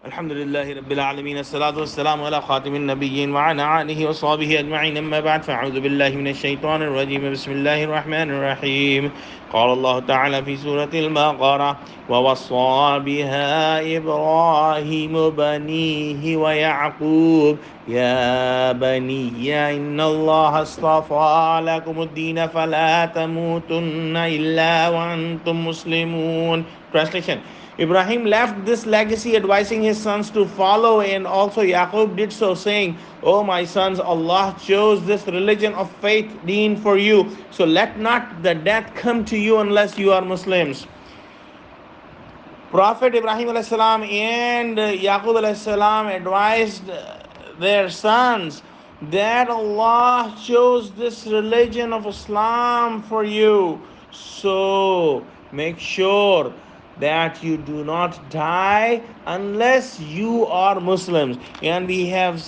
Alhamdulillahi Rabbil Alameen. As-salatu was-salamu ala khatimin nabiyyin wa ala alihi wa sahbihi ajma'in. Amma ba'd. Fa'udhu billahi minash shaitanir rajim. Bismillahir rahmanir rahim. Qala Allah ta'ala fi Surah Al-Baqara wa wassa biha Ibrahim banihi wa Ya'qub ya baniya inna Allah astafa lakum ad-din fala tamutunna illa wa antum muslimun. Translation: Ibrahim left this legacy advising his sons to follow, and also Yaqub did so, saying, "O my sons, Allah chose this religion of faith, deen, for you, so let not the death come to you unless you are Muslims." Prophet Ibrahim alayhi salam and Yaqub alayhi salam advised their sons that Allah chose this religion of Islam for you, so make sure that you do not die unless you are Muslims. And we have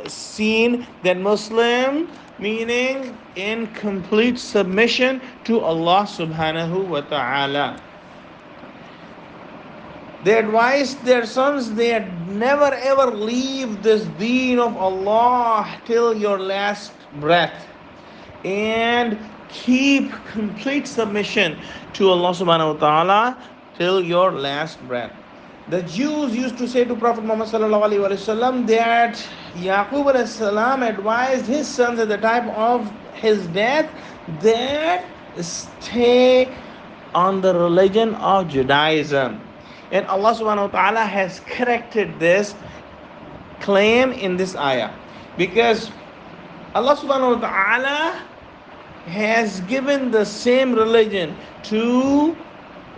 seen that Muslim meaning in complete submission to Allah subhanahu wa ta'ala. They advised their sons that never ever leave this deen of Allah till your last breath, and keep complete submission to Allah subhanahu wa ta'ala till your last breath. The Jews used to say to Prophet Muhammad sallallahu alaihi wasallam that Yaqub alayhi salam advised his sons at the time of his death that stay on the religion of Judaism. And Allah subhanahu wa ta'ala has corrected this claim in this ayah, because Allah subhanahu wa ta'ala has given the same religion to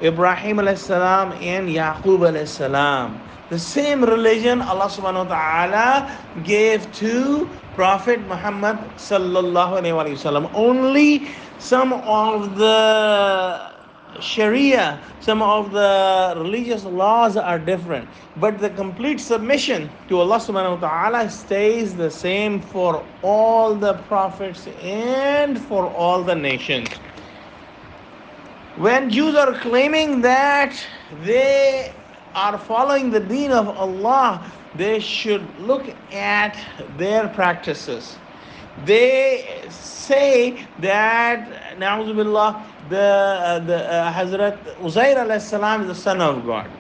Ibrahim alayhi salam and Yaqub alayhi salam. The same religion Allah subhanahu wa ta'ala gave to Prophet Muhammad sallallahu alayhi wa sallam. Only some of the Sharia, some of the religious laws are different, but the complete submission to Allah subhanahu wa ta'ala stays the same for all the prophets and for all the nations. When Jews are claiming that they are following the deen of Allah, they should look at their practices. They say that, na'udhu billah, the Hazrat Uzair alayhi salam is the son of God.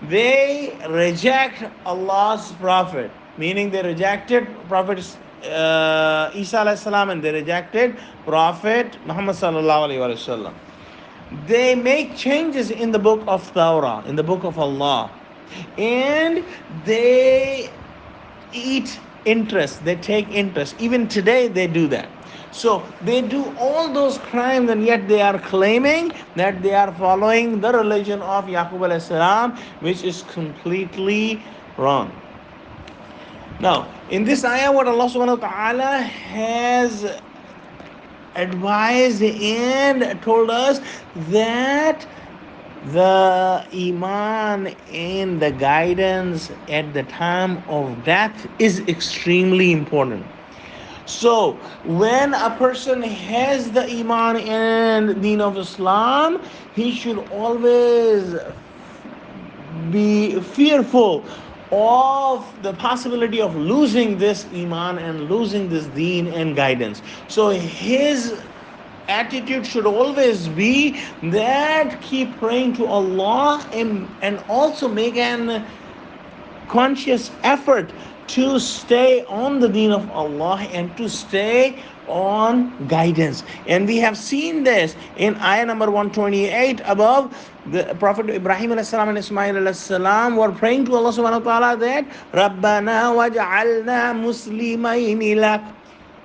They reject Allah's prophet, meaning they rejected Prophet Isa alayhi salam, and they rejected Prophet Muhammad sallallahu alayhi wa sallam. They make changes in the book of Torah, in the book of Allah, and they eat interest, they take interest. Even today they do that. So they do all those crimes, and yet they are claiming that they are following the religion of Yaqub alayhi salam, which is completely wrong. Now, in this ayah, what Allah subhanahu wa ta'ala has advised and told us that the iman and the guidance at the time of death is extremely important. So when a person has the iman and deen of Islam, he should always be fearful of the possibility of losing this iman and losing this deen and guidance. So his attitude should always be that keep praying to Allah, and also make an conscious effort to stay on the deen of Allah and to stay on guidance. And we have seen this in ayah number 128 above. The Prophet Ibrahim alayhi salam and Ismail alayhi salam were praying to Allah subhanahu wa ta'ala that Rabbana waj'alna muslimayni lak.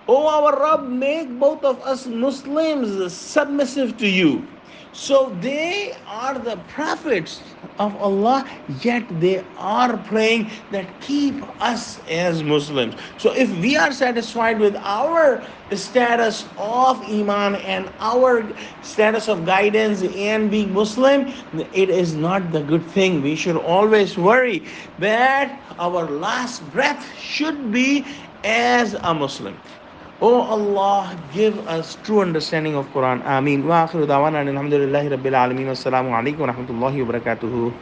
O our Rabb, make both of us Muslims submissive to you. So they are the prophets of Allah, yet they are praying that keep us as Muslims. So if we are satisfied with our status of Iman and our status of guidance and being Muslim, it is not the good thing. We should always worry that our last breath should be as a Muslim. Oh Allah, give us true understanding of Quran. Ameen. Wa akhiru da'wana alhamdulillahi rabbil alameen. Wassalamu alaikum wa rahmatullahi wa barakatuhu.